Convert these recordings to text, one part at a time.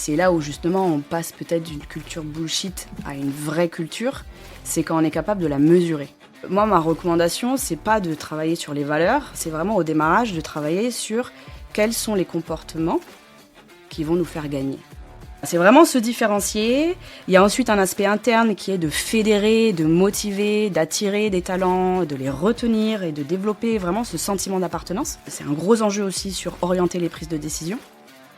C'est là où justement on passe peut-être d'une culture bullshit à une vraie culture, c'est quand on est capable de la mesurer. Moi, ma recommandation, c'est pas de travailler sur les valeurs, c'est vraiment au démarrage de travailler sur quels sont les comportements qui vont nous faire gagner. C'est vraiment se différencier. Il y a ensuite un aspect interne qui est de fédérer, de motiver, d'attirer des talents, de les retenir et de développer vraiment ce sentiment d'appartenance. C'est un gros enjeu aussi sur orienter les prises de décision.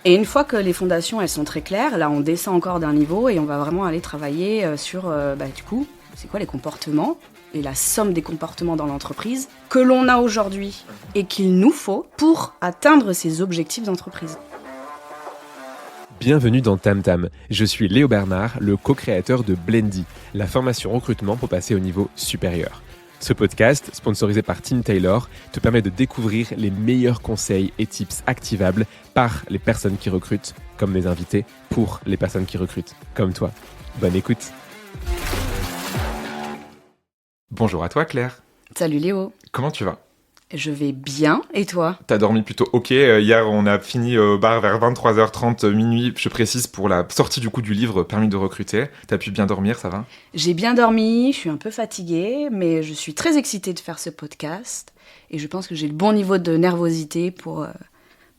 Et une fois que les fondations elles sont très claires, là on descend encore d'un niveau et on va vraiment aller travailler sur du coup, c'est quoi les comportements et la somme des comportements dans l'entreprise que l'on a aujourd'hui et qu'il nous faut pour atteindre ces objectifs d'entreprise. Bienvenue dans Tam Tam. Je suis Léo Bernard, le co-créateur de Blendy, la formation recrutement pour passer au niveau supérieur. Ce podcast, sponsorisé par Tim Taylor, te permet de découvrir les meilleurs conseils et tips activables par les personnes qui recrutent, comme mes invités, pour les personnes qui recrutent, comme toi. Bonne écoute. Bonjour à toi Claire. Salut Léo. Comment tu vas ? Je vais bien, et toi ? T'as dormi plutôt ok. Hier, on a fini au bar vers 23h30 minuit, je précise, pour la sortie du coup du livre Permis de recruter. T'as pu bien dormir, ça va ? J'ai bien dormi, je suis un peu fatiguée, mais je suis très excitée de faire ce podcast. Et je pense que j'ai le bon niveau de nervosité pour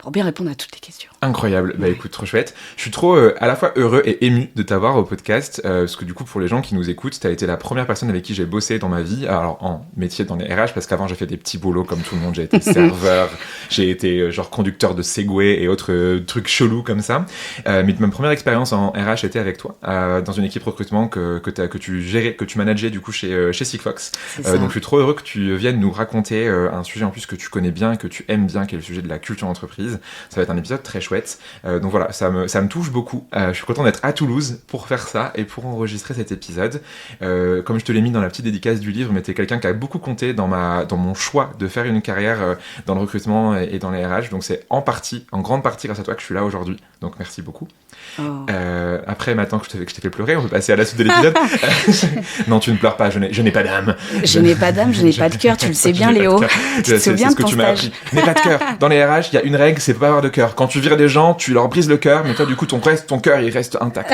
bien répondre à toutes les questions. Incroyable, bah écoute, trop chouette. Je suis trop à la fois heureux et ému de t'avoir au podcast, parce que du coup, pour les gens qui nous écoutent, t'as été la première personne avec qui j'ai bossé dans ma vie, alors en métier dans les RH, parce qu'avant j'ai fait des petits boulots comme tout le monde, j'ai été serveur, j'ai été genre conducteur de Segway et autres trucs chelous comme ça, mais ma première expérience en RH était avec toi, dans une équipe recrutement que tu gérais, que tu manageais du coup chez Sigfox. Donc je suis trop heureux que tu viennes nous raconter un sujet en plus que tu connais bien, que tu aimes bien, qui est le sujet de la culture d'entreprise. Ça va être un épisode très chouette. Donc voilà, ça me touche beaucoup. Je suis content d'être à Toulouse pour faire ça et pour enregistrer cet épisode. Comme je te l'ai mis dans la petite dédicace du livre, mais t'es quelqu'un qui a beaucoup compté dans mon choix de faire une carrière dans le recrutement et dans les RH. Donc c'est en grande partie grâce à toi que je suis là aujourd'hui. Donc merci beaucoup. Oh. Après, maintenant que je t'ai fait pleurer, on peut passer à la suite de l'épisode. Non, tu ne pleures pas, je n'ai pas d'âme. Je n'ai pas d'âme, je n'ai pas de cœur, tu le sais bien Léo. Tu te souviens de ton stage. N'aie pas de cœur. Dans les RH, il y a une règle, c'est pas avoir de cœur. Quand tu vires des gens, tu leur brises le cœur, mais toi du coup ton cœur il reste intact.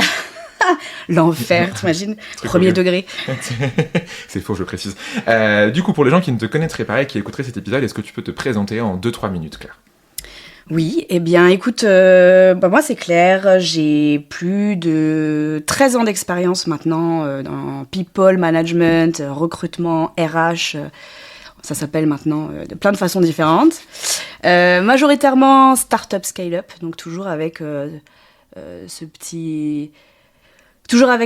L'enfer, t'imagines ? Premier degré. C'est faux, je précise. Du coup, pour les gens qui ne te connaîtraient pas et qui écouteraient cet épisode, est-ce que tu peux te présenter en 2-3 minutes, Claire ? Oui, eh bien écoute, moi c'est Claire, j'ai plus de 13 ans d'expérience maintenant dans people, management, recrutement, RH, ça s'appelle maintenant de plein de façons différentes. Majoritairement start-up, scale-up, donc toujours avec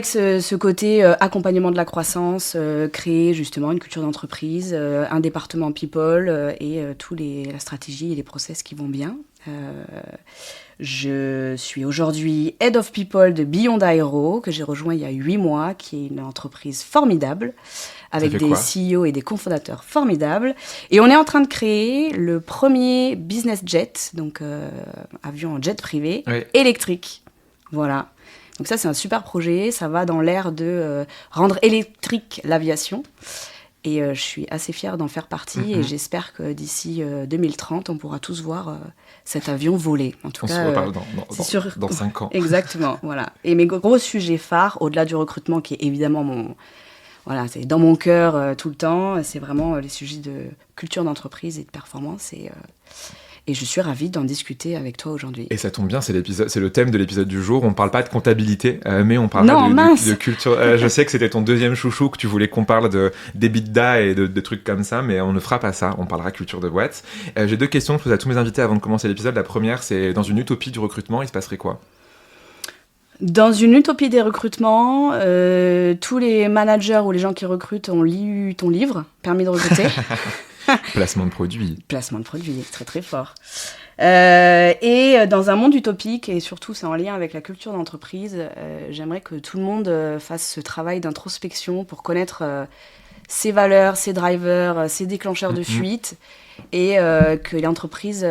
ce côté accompagnement de la croissance, créer justement une culture d'entreprise, un département people et la stratégie et les process qui vont bien. Je suis aujourd'hui Head of People de Beyond Aero, que j'ai rejoint il y a 8 mois, qui est une entreprise formidable, avec des CEO et des cofondateurs formidables. Et on est en train de créer le premier business jet, donc avion en jet privé, électrique. Voilà. Donc ça, c'est un super projet. Ça va dans l'ère de rendre électrique l'aviation. Et je suis assez fière d'en faire partie. Et j'espère que d'ici 2030, on pourra tous voir cet avion voler. En tout cas, se reparle dans 5 ans. Exactement, voilà. Et mes gros sujets phares, au-delà du recrutement, qui est évidemment c'est dans mon cœur tout le temps, c'est vraiment les sujets de culture d'entreprise et de performance. Et je suis ravie d'en discuter avec toi aujourd'hui. Et ça tombe bien, c'est le thème de l'épisode du jour. On ne parle pas de comptabilité, mais on parlera de culture. Je sais que c'était ton deuxième chouchou, que tu voulais qu'on parle d'EBITDA et de trucs comme ça, mais on ne fera pas ça. On parlera culture de boîte. J'ai 2 questions que je pose à tous mes invités avant de commencer l'épisode. La première, c'est dans une utopie du recrutement, il se passerait quoi ? Dans une utopie des recrutements, tous les managers ou les gens qui recrutent ont lu ton livre, Permis de recruter. Placement de produit. Placement de produit, très très fort. Et dans un monde utopique, et surtout c'est en lien avec la culture d'entreprise, j'aimerais que tout le monde fasse ce travail d'introspection pour connaître ses valeurs, ses drivers, ses déclencheurs de fuite, et que l'entreprise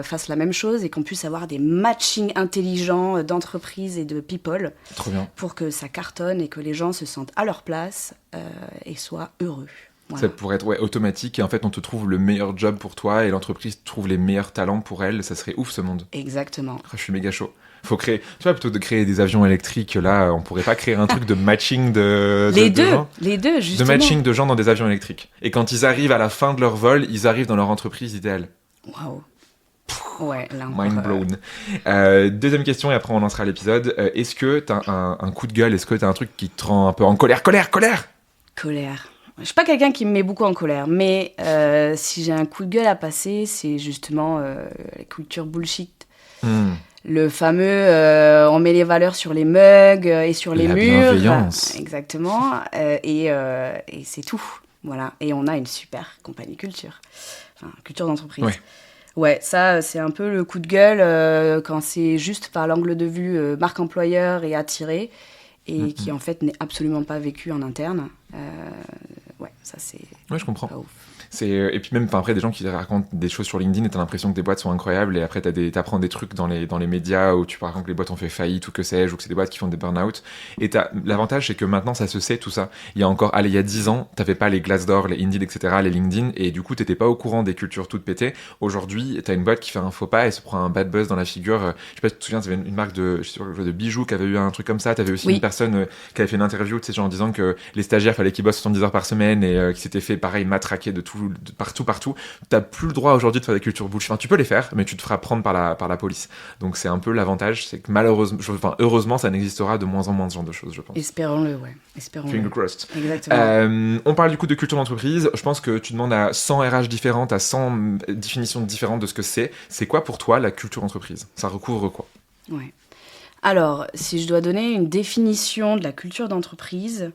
fasse la même chose et qu'on puisse avoir des matchings intelligents d'entreprise et de people. Trop bien. Pour que ça cartonne et que les gens se sentent à leur place et soient heureux. Voilà. Ça pourrait être automatique et en fait on te trouve le meilleur job pour toi et l'entreprise trouve les meilleurs talents pour elle. Ça serait ouf ce monde. Exactement. Je suis méga chaud. Faut créer, tu vois, plutôt que de créer des avions électriques, là, on pourrait pas créer un truc de matching de gens. Les deux, justement. De matching de gens dans des avions électriques. Et quand ils arrivent à la fin de leur vol, ils arrivent dans leur entreprise idéale. Waouh. Ouais, là Mind blown. Deuxième question et après on lancera l'épisode. Est-ce que t'as un coup de gueule? Est-ce que t'as un truc qui te rend un peu en colère? Colère. Colère. Je suis pas quelqu'un qui me met beaucoup en colère, mais si j'ai un coup de gueule à passer, c'est justement la culture bullshit. Le fameux on met les valeurs sur les mugs et sur les murs. Bienveillance. Exactement. Et c'est tout. Voilà. Et on a une super compagnie culture. Enfin, culture d'entreprise. Ouais, ça, c'est un peu le coup de gueule quand c'est juste par l'angle de vue marque employeur et attiré, et qui en fait n'est absolument pas vécu en interne. Ouais, ça c'est. Ouais, je comprends. Pas ouf. Et puis même après des gens qui racontent des choses sur LinkedIn et t'as l'impression que des boîtes sont incroyables et après t'apprends des trucs dans les médias où tu par exemple que les boîtes ont fait faillite ou que sais-je ou que c'est des boîtes qui font des burn-out et l'avantage c'est que maintenant ça se sait tout ça. Il y a 10 ans t'avais pas les Glassdoor, les Indeed, etc., les LinkedIn et du coup t'étais pas au courant des cultures toutes pétées. Aujourd'hui t'as une boîte qui fait un faux pas et se prend un bad buzz dans la figure. Je sais pas si tu te souviens, t'avais une marque de bijoux qui avait eu un truc comme ça. T'avais aussi une personne qui avait fait une interview, tu sais, genre en disant que les stagiaires fallait qu'ils bossent 70 heures par semaine et qui s'était fait pareil matraquer de partout. T'as plus le droit aujourd'hui de faire des cultures bullshit. Enfin, tu peux les faire, mais tu te feras prendre par la police. Donc c'est un peu l'avantage, c'est que heureusement, ça n'existera de moins en moins ce genre de choses, je pense. Espérons-le, ouais. Espérons-le. Finger crossed. Exactement. On parle du coup de culture d'entreprise. Je pense que tu demandes à 100 RH différentes, à 100 définitions différentes de ce que c'est. C'est quoi pour toi la culture d'entreprise? Ça recouvre quoi? Ouais. Alors, si je dois donner une définition de la culture d'entreprise,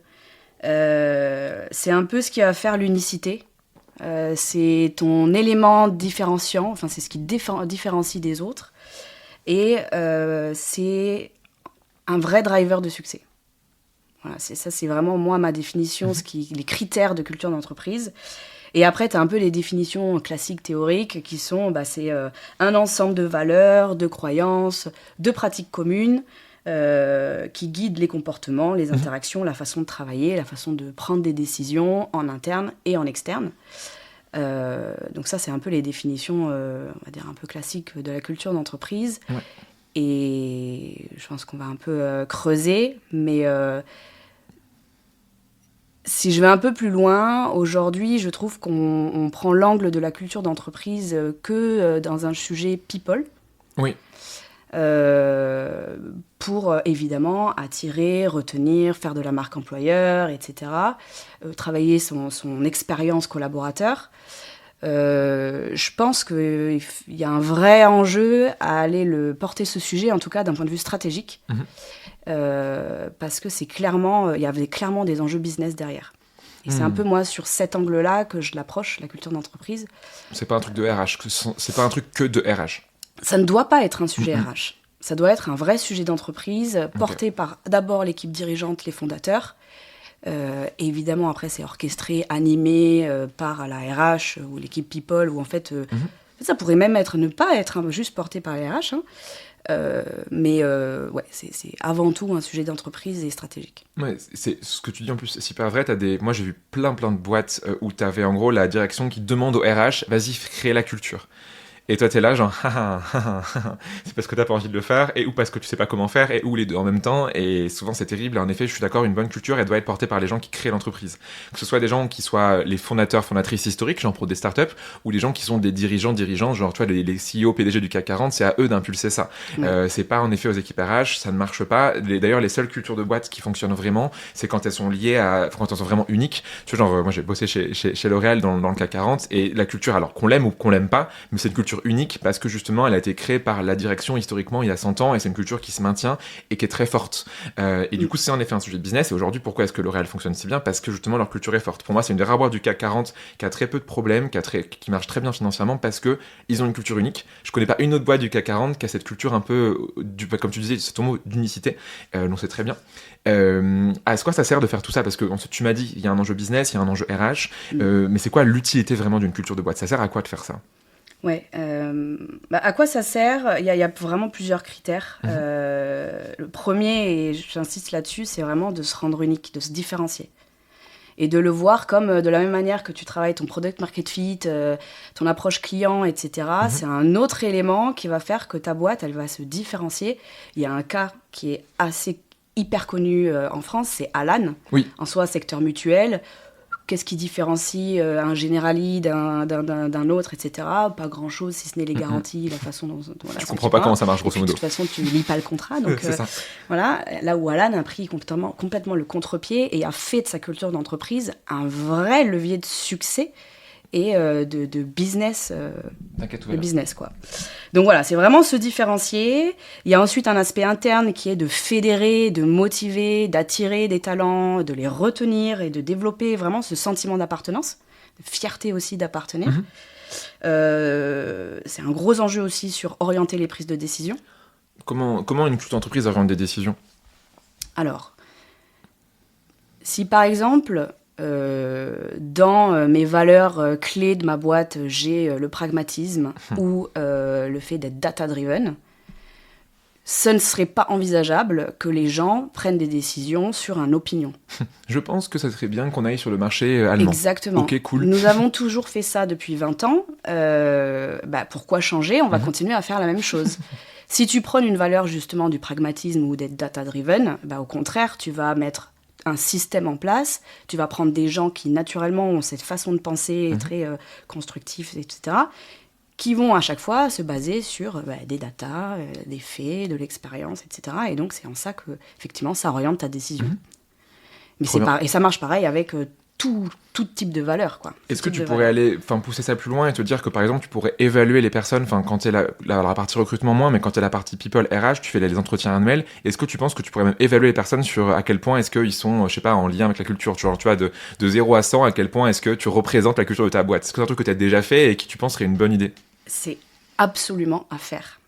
c'est un peu ce qui va faire l'unicité. C'est ton élément différenciant, enfin c'est ce qui différencie des autres, et c'est un vrai driver de succès. Voilà, c'est vraiment moi ma définition, les critères de culture d'entreprise. Et après, tu as un peu les définitions classiques théoriques qui sont, c'est un ensemble de valeurs, de croyances, de pratiques communes qui guident les comportements, les interactions, la façon de travailler, la façon de prendre des décisions en interne et en externe. Donc ça, c'est un peu les définitions, on va dire, un peu classiques de la culture d'entreprise. Ouais. Et je pense qu'on va un peu creuser, mais si je vais un peu plus loin, aujourd'hui, je trouve qu'on prend l'angle de la culture d'entreprise que dans un sujet people. Oui. Pour évidemment attirer, retenir, faire de la marque employeur, etc. Travailler son expérience collaborateur. Je pense qu'il y a un vrai enjeu à aller porter ce sujet, en tout cas d'un point de vue stratégique. Parce que il y avait clairement des enjeux business derrière. Et c'est un peu moi sur cet angle-là que je l'approche, la culture d'entreprise. C'est pas un truc de RH, c'est pas un truc que de RH. Ça ne doit pas être un sujet RH. Ça doit être un vrai sujet d'entreprise porté par d'abord l'équipe dirigeante, les fondateurs. Et évidemment après c'est orchestré, animé par la RH ou l'équipe people, où en fait ça pourrait même ne pas être juste porté par les RH. Mais c'est avant tout un sujet d'entreprise et stratégique. Ouais, c'est ce que tu dis en plus, c'est super vrai. Moi j'ai vu plein de boîtes où t'avais en gros la direction qui demande au RH, vas-y, crée la culture. Et toi, t'es là, genre, c'est parce que t'as pas envie de le faire, et ou parce que tu sais pas comment faire, et ou les deux en même temps. Et souvent, c'est terrible. Et en effet, je suis d'accord, une bonne culture, elle doit être portée par les gens qui créent l'entreprise. Que ce soit des gens qui soient les fondateurs, fondatrices historiques, genre pour des startups, ou des gens qui sont des dirigeants, genre, tu vois, les CEO, PDG du CAC 40, c'est à eux d'impulser ça. C'est pas en effet aux équipes RH, ça ne marche pas. D'ailleurs, les seules cultures de boîtes qui fonctionnent vraiment, c'est quand elles sont liées quand elles sont vraiment uniques. Tu vois, genre, moi, j'ai bossé chez L'Oréal dans le CAC 40, et la culture, alors qu'on l'aime ou qu'on l'aime pas, mais c'est une culture unique parce que justement elle a été créée par la direction historiquement il y a 100 ans et c'est une culture qui se maintient et qui est très forte et du coup c'est en effet un sujet de business. Et aujourd'hui pourquoi est-ce que L'Oréal fonctionne si bien? Parce que justement leur culture est forte. Pour moi c'est une des rares boîtes du CAC 40 qui a très peu de problèmes, qui marche très bien financièrement parce que ils ont une culture unique. Je connais pas une autre boîte du CAC 40 qui a cette culture un peu comme tu disais, c'est ton mot, d'unicité, donc c'est très bien. À quoi ça sert de faire tout ça? Parce que tu m'as dit il y a un enjeu business, il y a un enjeu RH, mais c'est quoi l'utilité vraiment d'une culture de boîte? Ça sert à quoi de faire ça? Ouais, à quoi ça sert? Il y a vraiment plusieurs critères. Le premier, et j'insiste là-dessus, c'est vraiment de se rendre unique, de se différencier. et de le voir comme de la même manière que tu travailles ton product market fit, ton approche client, etc. C'est un autre élément qui va faire que ta boîte, elle va se différencier. Il y a un cas qui est assez hyper connu en France, c'est Alan, en soi secteur mutuel. Qu'est-ce qui différencie un Generali d'un autre, etc. Pas grand-chose, si ce n'est les garanties, la façon dont... Voilà, je comprends pas comment ça marche, grosso modo. De toute façon, tu lis pas le contrat. Donc, voilà, là où Alan a pris complètement le contre-pied et a fait de sa culture d'entreprise un vrai levier de succès et de business, de business, quoi. Donc voilà, c'est vraiment se différencier. Il y a ensuite un aspect interne qui est de fédérer, de motiver, d'attirer des talents, de les retenir et de développer vraiment ce sentiment d'appartenance, de fierté aussi d'appartenir. C'est un gros enjeu aussi sur orienter les prises de décision. Comment une culture d'entreprise oriente des décisions ? Alors, si par exemple... dans mes valeurs clés de ma boîte, j'ai le pragmatisme ou le fait d'être data-driven, ce ne serait pas envisageable que les gens prennent des décisions sur une opinion. Je pense que ça serait bien qu'on aille sur le marché allemand. Exactement. Ok, cool. Nous avons toujours fait ça depuis 20 ans. Pourquoi changer ? On va continuer à faire la même chose. Si tu prônes une valeur justement du pragmatisme ou d'être data-driven, au contraire, tu vas mettre un système en place, tu vas prendre des gens qui naturellement ont cette façon de penser très constructif, etc., qui vont à chaque fois se baser sur des datas, des faits, de l'expérience, etc. Et donc c'est en ça que effectivement ça oriente ta décision. Mais et ça marche pareil avec tout type de valeur, quoi. Est-ce que tu pourrais pousser ça plus loin et te dire que par exemple tu pourrais évaluer les personnes, quand tu es la partie recrutement moins, mais quand tu es la partie people RH, tu fais les entretiens annuels, est-ce que tu penses que tu pourrais même évaluer les personnes sur à quel point est-ce qu'ils sont, je sais pas, en lien avec la culture, tu vois, de 0 à 100, à quel point est-ce que tu représentes la culture de ta boîte ? Est-ce que c'est un truc que tu as déjà fait et qui tu penses serait une bonne idée ? C'est absolument à faire.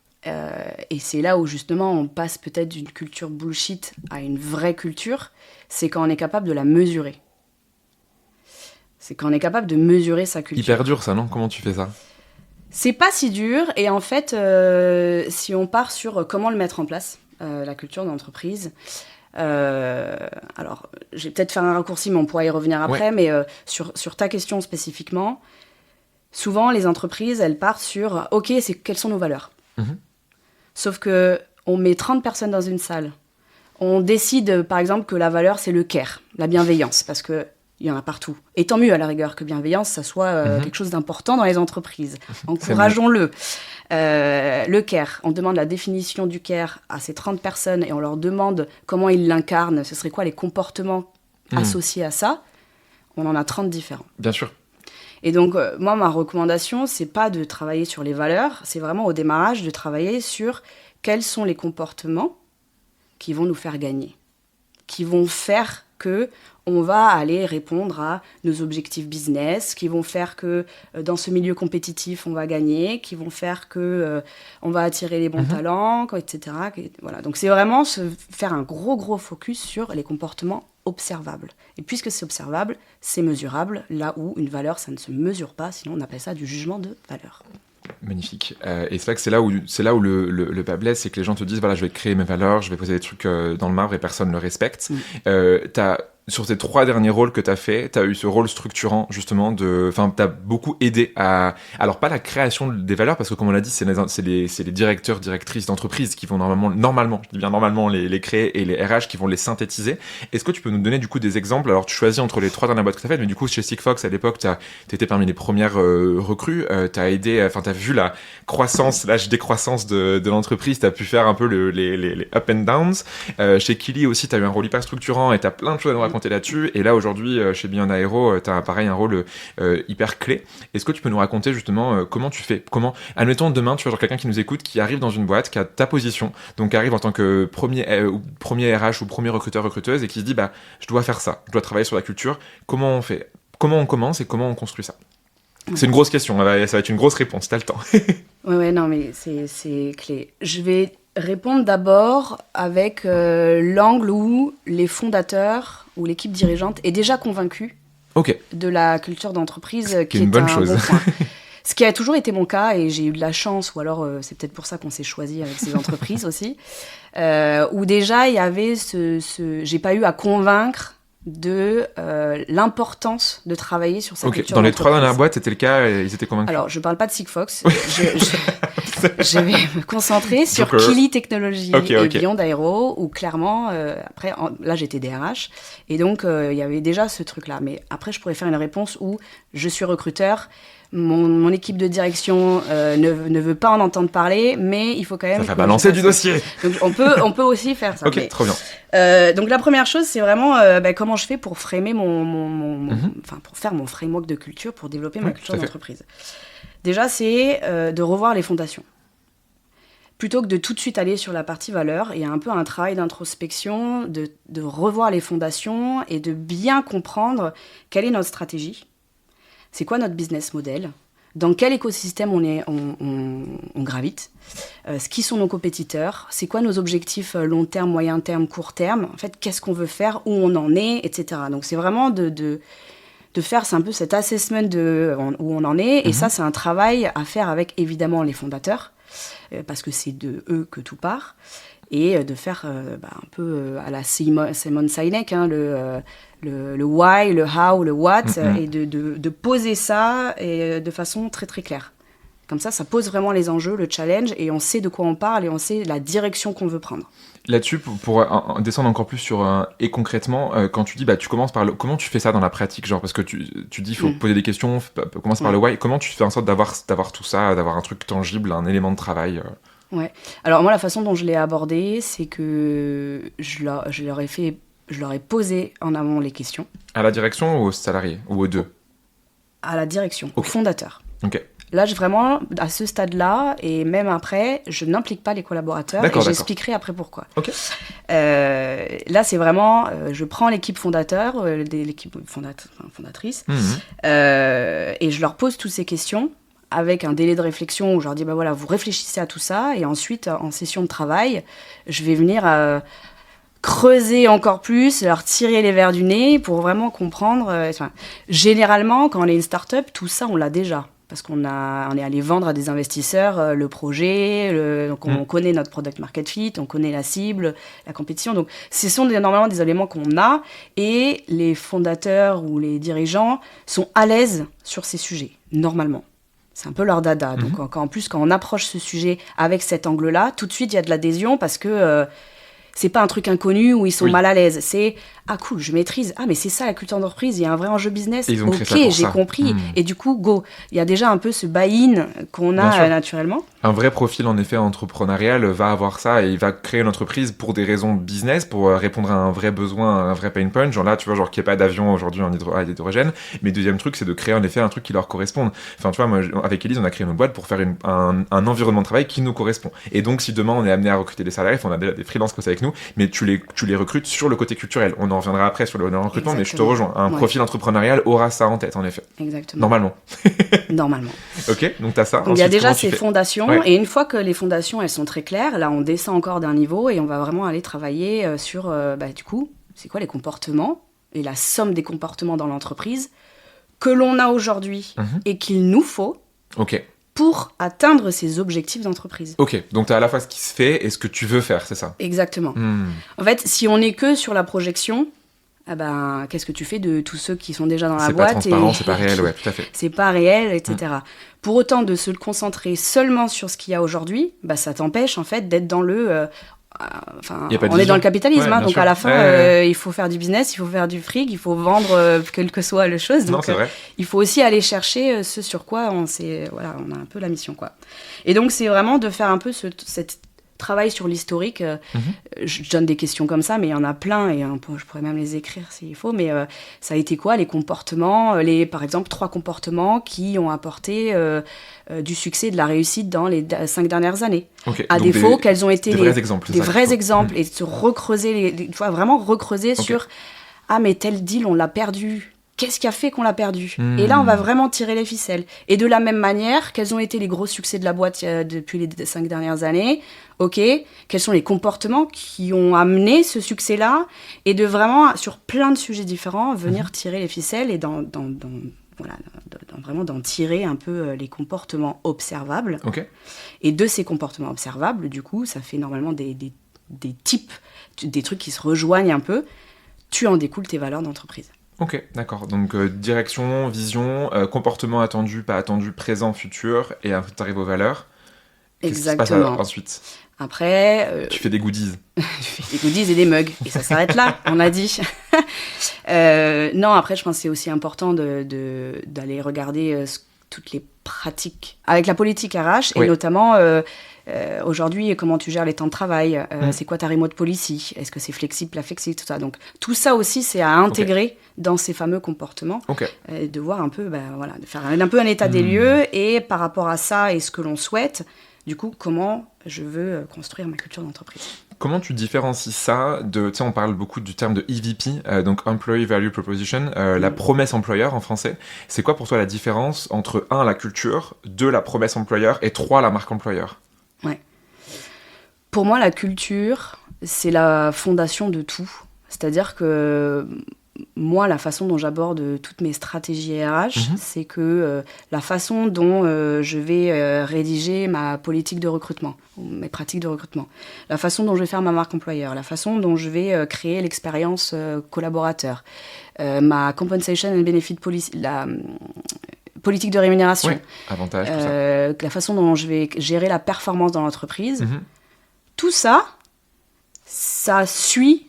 Et c'est là où justement on passe peut-être d'une culture bullshit à une vraie culture, c'est quand on est capable de la mesurer. C'est quand on est capable de mesurer sa culture. Hyper dur ça, non ? Comment tu fais ça ? C'est pas si dur, et en fait, si on part sur comment le mettre en place, la culture d'entreprise, alors je vais peut-être faire un raccourci, mais on pourra y revenir après, mais sur ta question spécifiquement, souvent les entreprises, elles partent sur « Ok, quelles sont nos valeurs ?» Sauf qu'on met 30 personnes dans une salle, on décide par exemple que la valeur c'est le care, la bienveillance, parce que il y en a partout. Et tant mieux, à la rigueur, que bienveillance, ça soit quelque chose d'important dans les entreprises. Encourageons-le. Le care, on demande la définition du care à ces 30 personnes et on leur demande comment ils l'incarnent, ce serait quoi les comportements associés à ça. On en a 30 différents. Bien sûr. Et donc, moi, ma recommandation, c'est pas de travailler sur les valeurs, c'est vraiment au démarrage de travailler sur quels sont les comportements qui vont nous faire gagner, qui vont faire que on va aller répondre à nos objectifs business, qui vont faire que dans ce milieu compétitif, on va gagner, qui vont faire que on va attirer les bons talents, etc. Voilà. Donc c'est vraiment faire un gros focus sur les comportements observables. Et puisque c'est observable, c'est mesurable, là où une valeur, ça ne se mesure pas, sinon on appelle ça du jugement de valeur. Magnifique. Et c'est vrai que c'est là où le bas blesse, c'est que les gens te disent, voilà, je vais créer mes valeurs, je vais poser des trucs dans le marbre et personne ne le respecte. Sur tes 3 derniers rôles que tu as fait, tu as eu ce rôle structurant, justement, tu as beaucoup aidé à... Alors, pas la création des valeurs, parce que comme on l'a dit, c'est les directeurs, directrices d'entreprise qui vont normalement, je dis bien normalement, les créer, et les RH qui vont les synthétiser. Est-ce que tu peux nous donner, du coup, des exemples ? Alors, tu choisis entre les 3 dernières boîtes que tu as faites, mais du coup, chez Sigfox, à l'époque, tu étais parmi les premières recrues, tu as aidé, tu as vu la croissance, l'âge décroissance de l'entreprise, tu as pu faire un peu les up and downs. Chez Kili aussi, tu as eu un rôle hyper structurant et tu as plein de choses à nous raconter là-dessus. Et là, aujourd'hui, chez Beyond Aero, tu as pareil un rôle hyper clé. Est-ce que tu peux nous raconter justement comment tu fais ? Admettons demain, tu vois, genre quelqu'un qui nous écoute, qui arrive dans une boîte, qui a ta position, donc qui arrive en tant que premier RH ou premier recruteur-recruteuse et qui se dit, je dois faire ça, je dois travailler sur la culture. Comment on fait ? Comment on commence et comment on construit ça ? C'est une grosse question, ça va être une grosse réponse, t'as le temps. Ouais, non, mais c'est clé. Je vais répondre d'abord avec l'angle où les fondateurs ou l'équipe dirigeante est déjà convaincue de la culture d'entreprise, qui est une bonne chose. Bon point. Ce qui a toujours été mon cas, et j'ai eu de la chance, ou alors c'est peut-être pour ça qu'on s'est choisi avec ces entreprises aussi, où déjà il y avait j'ai pas eu à convaincre de l'importance de travailler sur sa culture Dans les 3 d'entreprise. dernières boîtes, c'était le cas et ils étaient convaincus. Alors, je parle pas de Sigfox. Je vais me concentrer sur Kili Technologies et Beyond Aero, où clairement, après, là, j'étais DRH. Et donc, il y avait déjà ce truc-là. Mais après, je pourrais faire une réponse où je suis recruteur. Mon équipe de direction ne veut pas en entendre parler, mais il faut quand même... Ça fait balancer du dossier. Donc on peut aussi faire ça. Ok, trop bien. Donc la première chose, c'est vraiment comment je fais pour framer pour faire mon framework de culture, pour développer ma culture d'entreprise. Déjà, c'est de revoir les fondations. Plutôt que de tout de suite aller sur la partie valeur, il y a un peu un travail d'introspection, de revoir les fondations et de bien comprendre quelle est notre stratégie. C'est quoi notre business model ? Dans quel écosystème on gravite ? Qui sont nos compétiteurs ? C'est quoi nos objectifs long terme, moyen terme, court terme ? En fait, qu'est-ce qu'on veut faire ? Où on en est, etc. Donc, c'est vraiment de faire un peu cet assessment où on en est. Et ça, c'est un travail à faire avec, évidemment, les fondateurs, parce que c'est de eux que tout part. Et de faire un peu à la Simon Sinek, le why, le how, le what, et de poser ça et de façon très très claire. Comme ça pose vraiment les enjeux, le challenge, et on sait de quoi on parle et on sait la direction qu'on veut prendre. Là-dessus, pour descendre encore plus sur et concrètement, quand tu dis tu commences par comment tu fais ça dans la pratique, genre, parce que tu dis il faut poser des questions, commence par le why, comment tu fais en sorte d'avoir tout ça, d'avoir un truc tangible, un élément de travail Ouais. Alors moi, la façon dont je l'ai abordé, c'est que je leur ai posé en amont les questions. À la direction ou aux salariés ou aux deux ? À la direction, au fondateur. Ok. Là, vraiment, à ce stade-là, et même après, je n'implique pas les collaborateurs, et j'expliquerai après pourquoi. Okay. Là, c'est vraiment, je prends l'équipe fondateur, l'équipe fondatrice, et je leur pose toutes ces questions, avec un délai de réflexion où je leur dis, voilà, vous réfléchissez à tout ça, et ensuite, en session de travail, je vais venir creuser encore plus, leur tirer les verres du nez pour vraiment comprendre. Généralement, quand on est une start-up, tout ça, on l'a déjà. Parce qu'on est allé vendre à des investisseurs le projet, donc on connaît notre product market fit, on connaît la cible, la compétition. Donc, ce sont normalement des éléments qu'on a, et les fondateurs ou les dirigeants sont à l'aise sur ces sujets, normalement. C'est un peu leur dada. Donc, en plus, quand on approche ce sujet avec cet angle-là, tout de suite, il y a de l'adhésion parce que c'est pas un truc inconnu où ils sont mal à l'aise. C'est « Ah, cool, je maîtrise. Ah, mais c'est ça, la culture d'entreprise. Il y a un vrai enjeu business. Ok, j'ai compris. » Et du coup, go. Il y a déjà un peu ce buy-in qu'on a naturellement. Un vrai profil, en effet, entrepreneurial va avoir ça et il va créer une entreprise pour des raisons business, pour répondre à un vrai besoin, un vrai pain point. Genre là, tu vois, qu'il n'y ait pas d'avion aujourd'hui à l'hydrogène. Mais deuxième truc, c'est de créer en effet un truc qui leur corresponde. Enfin, tu vois, moi, avec Élise, on a créé une boîte pour faire un environnement de travail qui nous correspond. Et donc, si demain, on est amené à recruter des salariés, on a des freelances comme ça avec nous, mais tu les recrutes sur le côté culturel. On en reviendra après sur le recrutement, mais je te rejoins. Un profil entrepreneurial aura ça en tête, en effet. Exactement. Normalement. Ok, donc t'as ça. Donc il y a déjà ces fondations, et une fois que les fondations, elles sont très claires, là, on descend encore d'un niveau et on va vraiment aller travailler sur, du coup, c'est quoi les comportements et la somme des comportements dans l'entreprise que l'on a aujourd'hui et qu'il nous faut. Ok. Pour atteindre ces objectifs d'entreprise. Ok, donc tu as à la fois ce qui se fait et ce que tu veux faire, c'est ça ? Exactement. En fait, si on n'est que sur la projection, qu'est-ce que tu fais de tous ceux qui sont déjà dans la boîte ? C'est pas transparent, c'est pas réel, tout à fait. C'est pas réel, etc. Pour autant, de se concentrer seulement sur ce qu'il y a aujourd'hui, ça t'empêche, en fait, d'être dans le... on est dans le capitalisme, donc sûr. À la fin, il faut faire du business, il faut faire du fric, il faut vendre quelle que soit la chose. Donc, il faut aussi aller chercher ce sur quoi on a un peu la mission, quoi. Et donc, c'est vraiment de faire un peu cette travail sur l'historique. Je donne des questions comme ça, mais il y en a plein, et je pourrais même les écrire s'il faut, mais ça a été quoi les comportements, par exemple 3 comportements qui ont apporté du succès, de la réussite dans les 5 dernières années. Okay. À défaut, quels ont été des vrais exemples, et de se recreuser, vraiment recreuser sur « Ah, mais tel deal, on l'a perdu ». Qu'est-ce qui a fait qu'on l'a perdu ? Et là, on va vraiment tirer les ficelles. Et de la même manière, quels ont été les gros succès de la boîte depuis les 5 dernières années ? Ok, quels sont les comportements qui ont amené ce succès-là ? Et de vraiment, sur plein de sujets différents, venir tirer les ficelles et vraiment d'en tirer un peu les comportements observables. Okay. Et de ces comportements observables, du coup, ça fait normalement des types, des trucs qui se rejoignent un peu. tu en découles tes valeurs d'entreprise. Ok, d'accord. Donc direction, vision, comportement attendu, pas attendu, présent, futur, et après t'arrives aux valeurs. Qu'est-ce qui se passe ensuite ? Après... tu fais des goodies. Je fais des goodies et des mugs. Et ça s'arrête là, on a dit. Non, après, je pense que c'est aussi important d'aller regarder toutes les pratiques avec la politique RH, et notamment... aujourd'hui, comment tu gères les temps de travail, c'est quoi ta remote policy, est-ce que c'est flexible, pas flexible, tout ça. Donc tout ça aussi, c'est à intégrer dans ces fameux comportements, de voir un peu, de faire un peu un état des lieux, et par rapport à ça et ce que l'on souhaite, du coup, comment je veux construire ma culture d'entreprise. Comment tu différencies ça de, tu sais, on parle beaucoup du terme de EVP, donc Employee Value Proposition, la promesse employeur en français. C'est quoi pour toi la différence entre 1, la culture, 2, la promesse employeur, et 3, la marque employeur ? Ouais. Pour moi, la culture, c'est la fondation de tout. C'est-à-dire que moi, la façon dont j'aborde toutes mes stratégies RH, c'est que la façon dont je vais rédiger ma politique de recrutement, ou mes pratiques de recrutement, la façon dont je vais faire ma marque employeur, la façon dont je vais créer l'expérience collaborateur, ma compensation and benefit policy, la politique de rémunération, avantage, tout ça. La façon dont je vais gérer la performance dans l'entreprise, tout ça, ça suit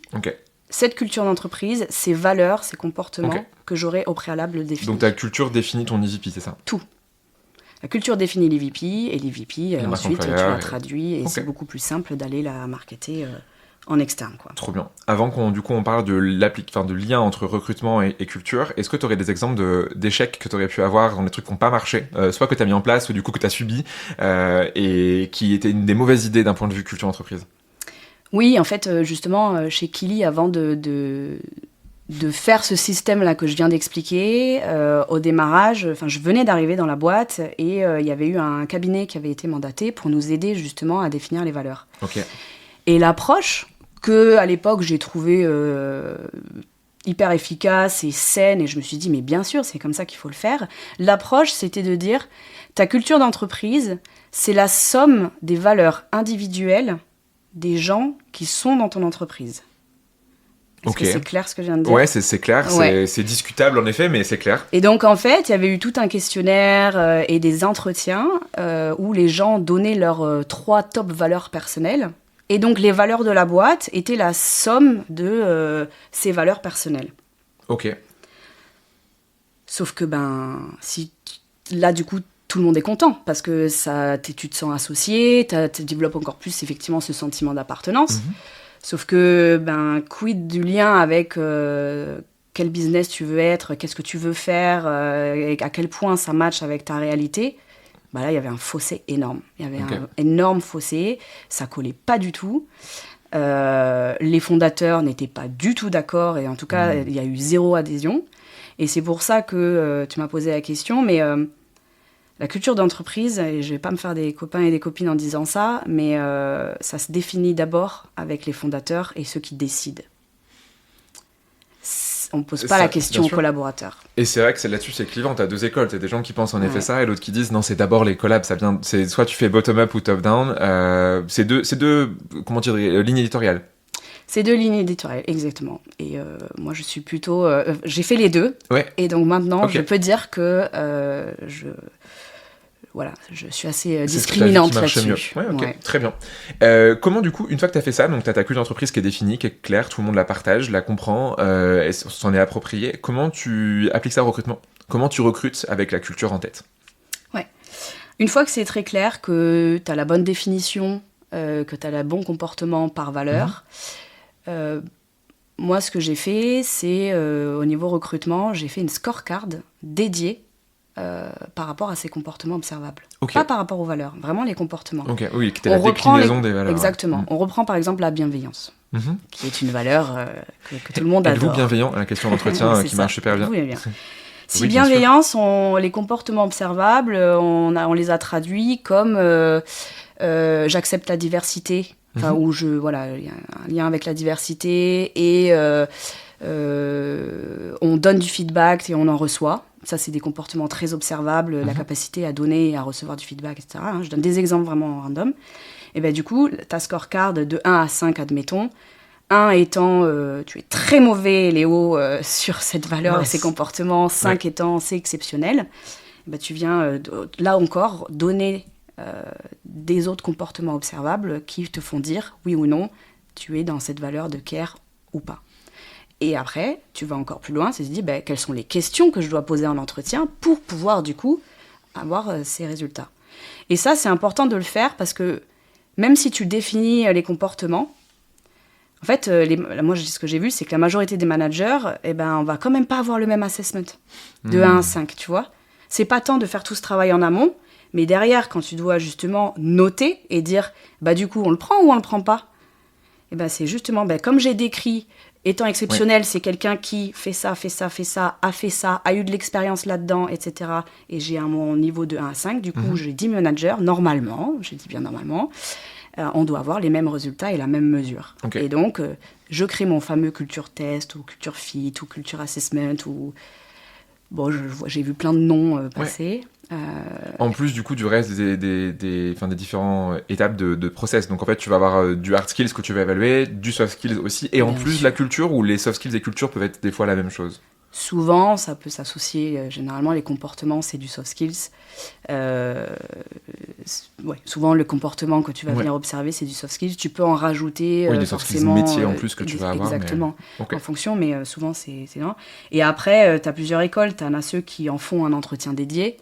cette culture d'entreprise, ces valeurs, ces comportements que j'aurais au préalable définis. Donc ta culture définit ton EVP, c'est ça ? Tout. La culture définit l'EVP, et l'EVP, ensuite, tu la traduis, et c'est beaucoup plus simple d'aller la marketer en externe, quoi. Trop bien. Avant qu'on parle de lien entre recrutement et culture, est-ce que tu aurais des exemples d'échecs que tu aurais pu avoir dans des trucs qui n'ont pas marché, soit que tu as mis en place, ou du coup que tu as subi, et qui étaient des mauvaises idées d'un point de vue culture entreprise ? Oui, en fait, justement, chez Kili, avant de faire ce système-là que je viens d'expliquer, au démarrage, je venais d'arriver dans la boîte, et il y avait eu un cabinet qui avait été mandaté pour nous aider justement à définir les valeurs. Et l'approche que, à l'époque, j'ai trouvée hyper efficace et saine, et je me suis dit, mais bien sûr, c'est comme ça qu'il faut le faire. L'approche, c'était de dire, ta culture d'entreprise, c'est la somme des valeurs individuelles des gens qui sont dans ton entreprise. Est-ce que c'est clair ce que je viens de dire ? Ouais, c'est clair, c'est discutable en effet, mais c'est clair. Et donc en fait, il y avait eu tout un questionnaire et des entretiens où les gens donnaient leurs 3 top valeurs personnelles. Et donc les valeurs de la boîte étaient la somme de ces valeurs personnelles. Sauf que là du coup, tout le monde est content, parce que tu te sens associé, tu développes encore plus effectivement ce sentiment d'appartenance. Sauf que, quid du lien avec quel business tu veux être, qu'est-ce que tu veux faire, et à quel point ça match avec ta réalité. Là, il y avait un fossé énorme. Il y avait un énorme fossé, ça collait pas du tout. Les fondateurs n'étaient pas du tout d'accord, et en tout cas, il y a eu 0 adhésion. Et c'est pour ça que tu m'as posé la question, mais... la culture d'entreprise, et je ne vais pas me faire des copains et des copines en disant ça, mais ça se définit d'abord avec les fondateurs et ceux qui décident. On ne pose pas la question aux collaborateurs. Et c'est vrai que là-dessus, c'est clivant. Tu as 2 écoles. Tu as des gens qui pensent en effet ça, et d'autres qui disent non, c'est d'abord les collabs. C'est soit tu fais bottom-up ou top-down. C'est deux comment dire, lignes éditoriales. C'est 2 lignes éditoriales, exactement. Et moi, je suis plutôt... j'ai fait les 2. Et donc maintenant, je peux dire que je suis assez discriminante là-dessus. Très bien. Comment, du coup, une fois que tu as fait ça, donc tu as ta culture d'entreprise qui est définie, qui est claire, tout le monde la partage, la comprend, et s'en est approprié, comment tu appliques ça au recrutement ? Comment tu recrutes avec la culture en tête ? Une fois que c'est très clair, que tu as la bonne définition, que tu as le bon comportement par valeur, moi, ce que j'ai fait, c'est, au niveau recrutement, j'ai fait une scorecard dédiée par rapport à ces comportements observables. Pas par rapport aux valeurs, vraiment les comportements. Oui, qui était la déclinaison des valeurs. Exactement. On reprend par exemple la bienveillance, qui est une valeur que tout le monde adore. Êtes-vous bienveillant à la question d'entretien qui marche super bien. Oui, bien. Si bienveillance, les comportements observables, on les a traduits comme j'accepte la diversité, où il y a un lien avec la diversité, et on donne du feedback et on en reçoit. Ça, c'est des comportements très observables, la capacité à donner et à recevoir du feedback, etc. Je donne des exemples vraiment random. Et du coup, ta scorecard de 1 à 5, admettons, 1 étant tu es très mauvais, Léo, sur cette valeur et Mince. ces comportements, 5 étant c'est exceptionnel, tu viens là encore donner des autres comportements observables qui te font dire oui ou non, tu es dans cette valeur de care ou pas. Et après, tu vas encore plus loin, c'est de se dire quelles sont les questions que je dois poser en entretien pour pouvoir du coup avoir ces résultats. Et ça, c'est important de le faire parce que même si tu définis les comportements, en fait, moi, ce que j'ai vu, c'est que la majorité des managers, on va quand même pas avoir le même assessment de 1 à 5, tu vois. C'est pas tant de faire tout ce travail en amont, mais derrière, quand tu dois justement noter et dire, du coup, on le prend ou on le prend pas, c'est justement, comme j'ai décrit, étant exceptionnel, c'est quelqu'un qui fait ça, a fait ça, a eu de l'expérience là-dedans, etc. Et j'ai mon niveau de 1 à 5, du coup, j'ai dit manager, normalement, j'ai dit bien normalement, on doit avoir les mêmes résultats et la même mesure. Okay. Et donc, je crée mon fameux culture test, ou culture fit, ou culture assessment, ou... Bon, j'ai vu plein de noms passer. En plus du coup du reste des différentes étapes de process, donc en fait tu vas avoir du hard skills que tu vas évaluer, du soft skills aussi, et en plus la culture, où les soft skills et culture peuvent être des fois la même chose. Souvent ça peut s'associer, généralement les comportements c'est du soft skills, souvent le comportement que tu vas venir observer c'est du soft skills, tu peux en rajouter des soft skills métiers en plus que tu vas avoir, exactement, en fonction, mais souvent c'est non. Et après tu as plusieurs écoles, tu en as ceux qui en font un entretien dédié,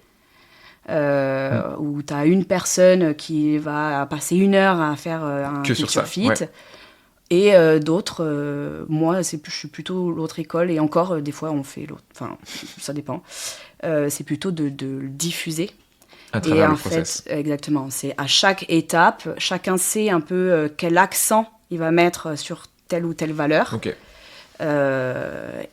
où tu as une personne qui va passer 1 heure à faire un culture fit, et d'autres, moi je suis plutôt l'autre école, et encore des fois on fait l'autre, enfin ça dépend, c'est plutôt de le diffuser à travers le process. Exactement, c'est à chaque étape, chacun sait un peu quel accent il va mettre sur telle ou telle valeur.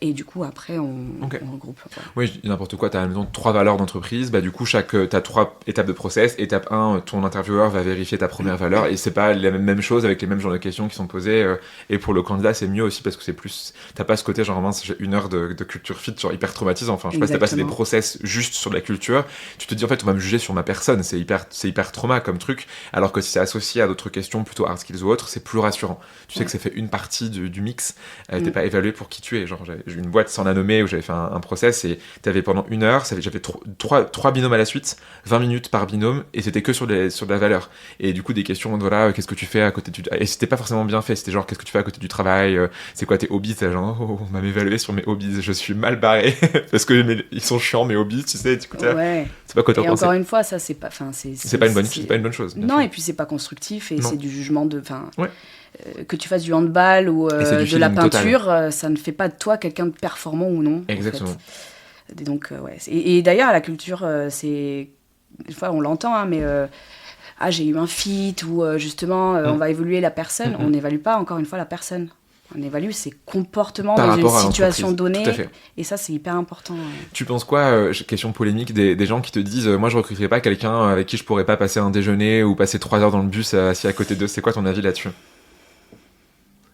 Et du coup après on regroupe. Oui, je dis n'importe quoi, tu as 3 valeurs d'entreprise, du coup tu as 3 étapes de process. Étape 1, ton intervieweur va vérifier ta première valeur, et c'est pas la même chose avec les mêmes genres de questions qui sont posées, et pour le candidat c'est mieux aussi parce que c'est plus, t'as pas ce côté genre mince, j'ai 1 heure de culture fit genre hyper traumatisant, enfin je sais pas si t'as passé des process juste sur la culture, tu te dis en fait on va me juger sur ma personne, c'est hyper trauma comme truc, alors que si c'est associé à d'autres questions plutôt hard skills ou autres, c'est plus rassurant, tu sais que ça fait une partie du mix, t'es pas évalué pour qui tu es. Genre, j'ai une boîte sans la nommer où j'avais fait un process, et t'avais pendant 1 heure, j'avais 3 binômes à la suite, 20 minutes par binôme, et c'était que sur la valeur. Et du coup, des questions, voilà, qu'est-ce que tu fais à côté du... Et c'était pas forcément bien fait, c'était genre, qu'est-ce que tu fais à côté du travail, c'est quoi tes hobbies, t'es genre, on m'a évalué sur mes hobbies, je suis mal barré, parce que ils sont chiants, mes hobbies, tu sais, du coup, c'est pas quoi t'en penses. Et encore une fois, ça, c'est pas... C'est pas une bonne chose. Non, et puis c'est pas constructif, et c'est du jugement de... que tu fasses du handball ou de la peinture, ça ne fait pas de toi quelqu'un de performant ou non. Exactement. En fait. Et donc, et d'ailleurs, à la culture, c'est... Des fois, on l'entend, mais... j'ai eu un fit, ou justement, on va évaluer la personne. On n'évalue pas, encore une fois, la personne. On évalue ses comportements dans une situation donnée. Et ça, c'est hyper important. Tu penses quoi, question polémique, des gens qui te disent moi je recruterai pas quelqu'un avec qui je pourrais pas passer un déjeuner ou passer 3 heures dans le bus assis à côté d'eux. C'est quoi ton avis là-dessus?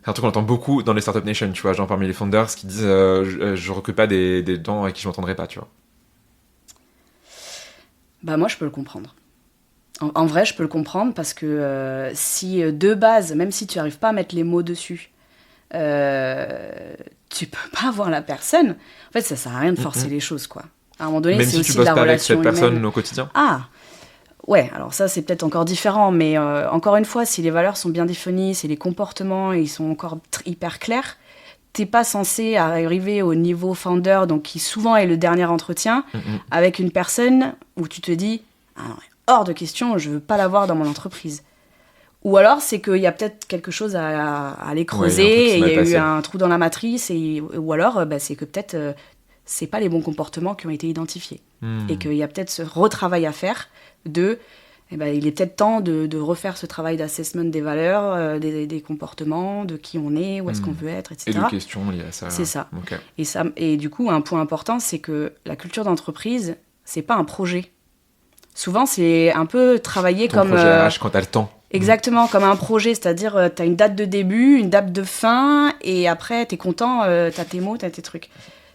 C'est un truc qu'on entend beaucoup dans les Startup Nation, tu vois, genre parmi les founders qui disent je recrute pas des gens avec qui je m'entendrai pas, tu vois. Moi, je peux le comprendre. En vrai, je peux le comprendre parce que si de base, même si tu n'arrives pas à mettre les mots dessus, tu peux pas voir la personne. En fait, ça sert à rien de forcer les choses, quoi. À un moment donné, même c'est si aussi tu bosses la pas avec relation cette personne humaine. au quotidien. Ouais, alors ça, c'est peut-être encore différent, mais encore une fois, si les valeurs sont bien définies, si les comportements ils sont encore hyper clairs, t'es pas censé arriver au niveau founder, donc qui souvent est le dernier entretien, avec une personne où tu te dis hors de question, je veux pas l'avoir dans mon entreprise. Ou alors, c'est qu'il y a peut-être quelque chose à aller creuser, et il y a eu un trou dans la matrice, ou alors, c'est que peut-être c'est pas les bons comportements qui ont été identifiés. Et qu'il y a peut-être ce retravail à faire de... il est peut-être temps de refaire ce travail d'assessment des valeurs, des comportements, de qui on est, où est-ce qu'on veut être, etc. Et de questions liées à ça. C'est ça. Okay. Et du coup, un point important, c'est que la culture d'entreprise, c'est pas un projet. Souvent, c'est un peu travailler comme... Ton projet RH quand t'as le temps. Exactement, comme un projet, c'est-à-dire t'as une date de début, une date de fin, et après t'es content, t'as tes mots, t'as tes trucs.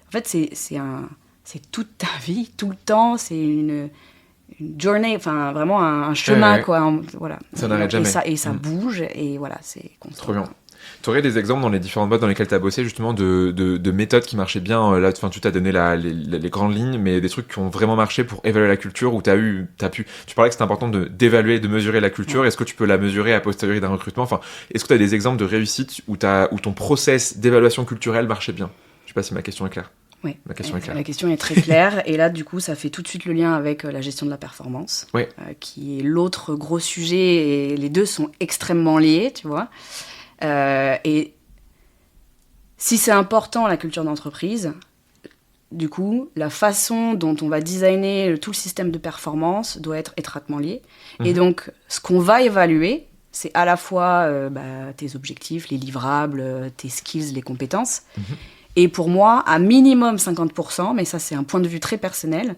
En fait, c'est toute ta vie, tout le temps, c'est une journée, enfin vraiment un chemin, quoi. Voilà. Ça n'arrête jamais. Et ça bouge, et voilà, c'est constant. Trop bien. T'aurais des exemples dans les différentes boîtes dans lesquelles tu as bossé, justement, de méthodes qui marchaient bien? Là, tu t'as donné les grandes lignes, mais des trucs qui ont vraiment marché pour évaluer la culture, où tu parlais que c'était important d'évaluer, de mesurer la culture. Est-ce que tu peux la mesurer a posteriori d'un recrutement? Enfin, est-ce que tu as des exemples de réussite où ton process d'évaluation culturelle marchait bien? Je sais pas si ma question est claire. Oui, ma question est claire. La question est très claire. Et là, du coup, ça fait tout de suite le lien avec la gestion de la performance, qui est l'autre gros sujet. Et les deux sont extrêmement liés, tu vois. Et si c'est important, la culture d'entreprise, du coup, la façon dont on va designer tout le système de performance doit être étroitement liée. Et donc, ce qu'on va évaluer, c'est à la fois tes objectifs, les livrables, tes skills, les compétences. Et pour moi, à minimum 50%, mais ça c'est un point de vue très personnel,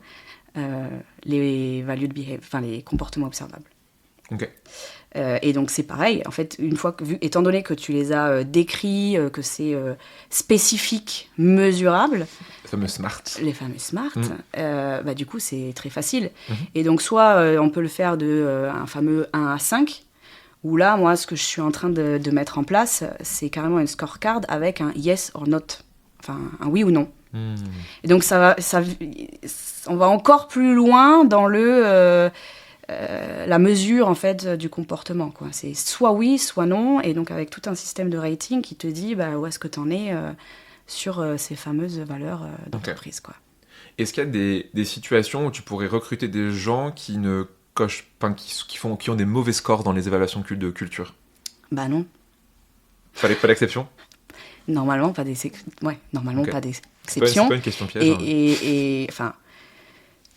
les valued behavior, enfin les comportements observables. Ok. Et donc c'est pareil, en fait, étant donné que tu les as décrits, que c'est spécifique, mesurable, les fameux SMART, du coup c'est très facile. Et donc soit on peut le faire de un fameux 1 à 5, où là, moi, ce que je suis en train de mettre en place, c'est carrément une scorecard avec un yes or not. Enfin, un oui ou non. Et donc, on va encore plus loin dans la mesure, en fait, du comportement, quoi. C'est soit oui, soit non, et donc avec tout un système de rating qui te dit où est-ce que tu en es sur ces fameuses valeurs d'entreprise, quoi. Est-ce qu'il y a des situations où tu pourrais recruter des gens qui ont des mauvais scores dans les évaluations de culture? Bah non. Pas d'exception? Normalement, pas d'exception. C'est pas une question piège.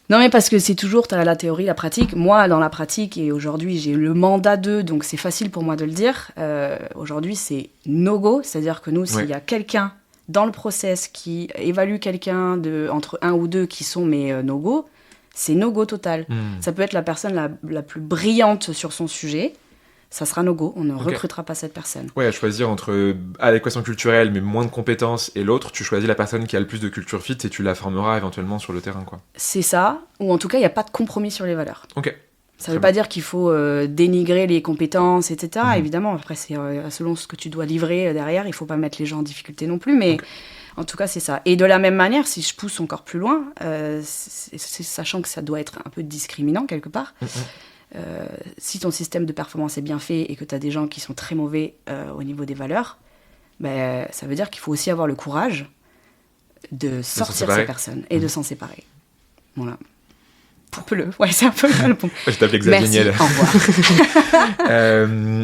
Non, mais parce que c'est toujours, t'as la théorie, la pratique. Moi, dans la pratique, et aujourd'hui, j'ai le mandat 2, donc c'est facile pour moi de le dire. Aujourd'hui, c'est no-go, c'est-à-dire que nous, s'il y a quelqu'un dans le process qui évalue quelqu'un entre 1 ou 2 qui sont mes no-go, c'est no-go total. Ça peut être la personne la plus brillante sur son sujet, ça sera no-go, on ne recrutera pas cette personne. Ouais, à choisir entre adéquation culturelle mais moins de compétences et l'autre, tu choisis la personne qui a le plus de culture fit et tu la formeras éventuellement sur le terrain, quoi. C'est ça, ou en tout cas, il n'y a pas de compromis sur les valeurs. Ok. Ça ne veut pas dire qu'il faut dénigrer les compétences, etc. Évidemment, après, c'est selon ce que tu dois livrer derrière, il ne faut pas mettre les gens en difficulté non plus, mais en tout cas, c'est ça. Et de la même manière, si je pousse encore plus loin, sachant que ça doit être un peu discriminant quelque part, si ton système de performance est bien fait et que tu as des gens qui sont très mauvais au niveau des valeurs, ça veut dire qu'il faut aussi avoir le courage de sortir ces personnes et de s'en séparer. Voilà. C'est un peu le bon. Je t'appelle Xavier. Merci, au revoir.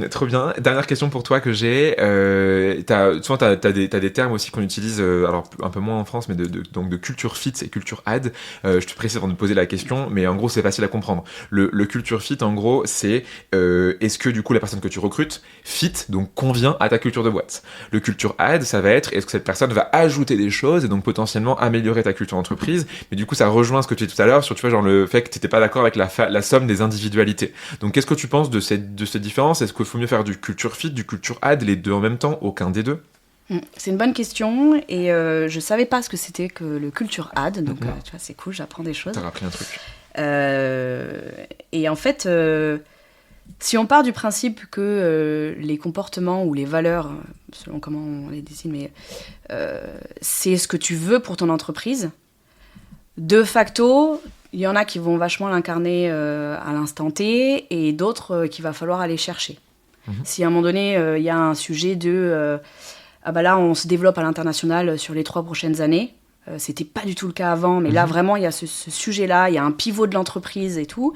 Trop bien. Dernière question pour toi que j'ai. Souvent, t'as des termes aussi qu'on utilise, alors un peu moins en France, mais donc de culture fit et culture ad. Je te précise avant de poser la question, mais en gros, c'est facile à comprendre. Le culture fit, en gros, c'est est-ce que du coup, la personne que tu recrutes fit, donc convient à ta culture de boîte. Le culture ad, ça va être est-ce que cette personne va ajouter des choses et donc potentiellement améliorer ta culture d'entreprise. Mais du coup, ça rejoint ce que tu disais tout à l'heure sur, tu vois, genre le fait que tu n'étais pas d'accord avec la somme des individualités. Donc, qu'est-ce que tu penses de cette différence? Est-ce qu'il faut mieux faire du culture fit, du culture ad, les deux en même temps? Aucun des deux? C'est une bonne question et je savais pas ce que c'était que le culture ad, donc tu vois, c'est cool, j'apprends des choses. T'as appris un truc. Et en fait, si on part du principe que les comportements ou les valeurs, selon comment on les décide, mais c'est ce que tu veux pour ton entreprise, de facto, il y en a qui vont vachement l'incarner à l'instant T et d'autres qu'il va falloir aller chercher. Si à un moment donné, il y a un sujet de là, on se développe à l'international sur les 3 prochaines années, c'était pas du tout le cas avant, mais là, vraiment, il y a ce sujet-là, il y a un pivot de l'entreprise et tout.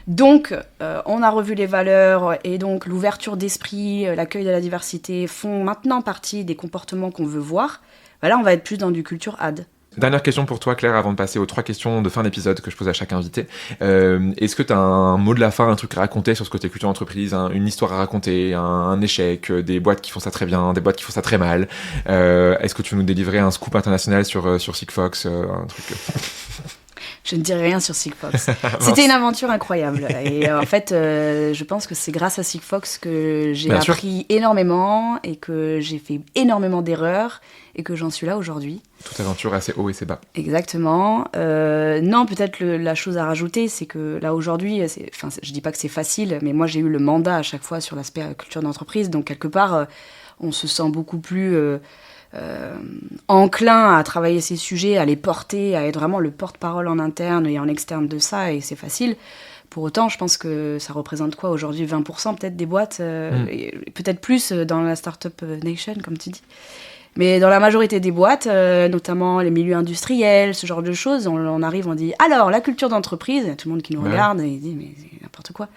Donc, on a revu les valeurs et donc l'ouverture d'esprit, l'accueil de la diversité font maintenant partie des comportements qu'on veut voir. Là, on va être plus dans du culture ad. Dernière question pour toi, Claire, avant de passer aux 3 questions de fin d'épisode que je pose à chaque invité. Est-ce que tu as un mot de la fin, un truc à raconter sur ce côté culture d'entreprise, une histoire à raconter, un échec, des boîtes qui font ça très bien, des boîtes qui font ça très mal? Est-ce que tu veux nous délivrer un scoop international sur Sigfox, un truc Je ne dirai rien sur Sigfox. C'était une aventure incroyable. Et en fait, je pense que c'est grâce à Sigfox que j'ai appris énormément et que j'ai fait énormément d'erreurs et que j'en suis là aujourd'hui. Toute aventure a ses hauts et ses bas. Exactement. Non, peut-être la chose à rajouter, c'est que là aujourd'hui, je dis pas que c'est facile, mais moi j'ai eu le mandat à chaque fois sur l'aspect culture d'entreprise. Donc quelque part, on se sent beaucoup plus enclin à travailler ces sujets, à les porter, à être vraiment le porte-parole en interne et en externe de ça, et c'est facile. Pour autant, je pense que ça représente quoi aujourd'hui, 20% peut-être des boîtes, et peut-être plus dans la Startup Nation, comme tu dis. Mais dans la majorité des boîtes, notamment les milieux industriels, ce genre de choses, on arrive, on dit « Alors, la culture d'entreprise », tout le monde qui nous regarde, et il dit « Mais c'est n'importe quoi ».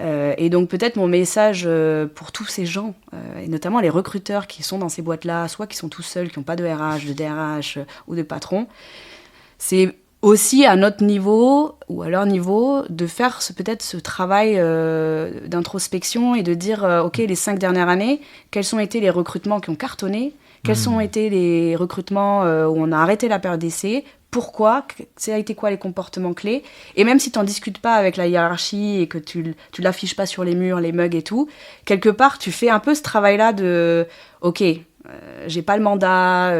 Et donc peut-être mon message pour tous ces gens, et notamment les recruteurs qui sont dans ces boîtes-là, soit qui sont tout seuls, qui n'ont pas de RH, de DRH ou de patron, c'est aussi à notre niveau ou à leur niveau de faire peut-être ce travail d'introspection et de dire ok, les 5 dernières années, quels ont été les recrutements qui ont cartonné, quels ont été les recrutements où on a arrêté la période d'essai, pourquoi, ça a été quoi les comportements clés, et même si tu n'en discutes pas avec la hiérarchie et que tu l'affiches pas sur les murs, les mugs et tout, quelque part tu fais un peu ce travail-là de ok, j'ai pas le mandat,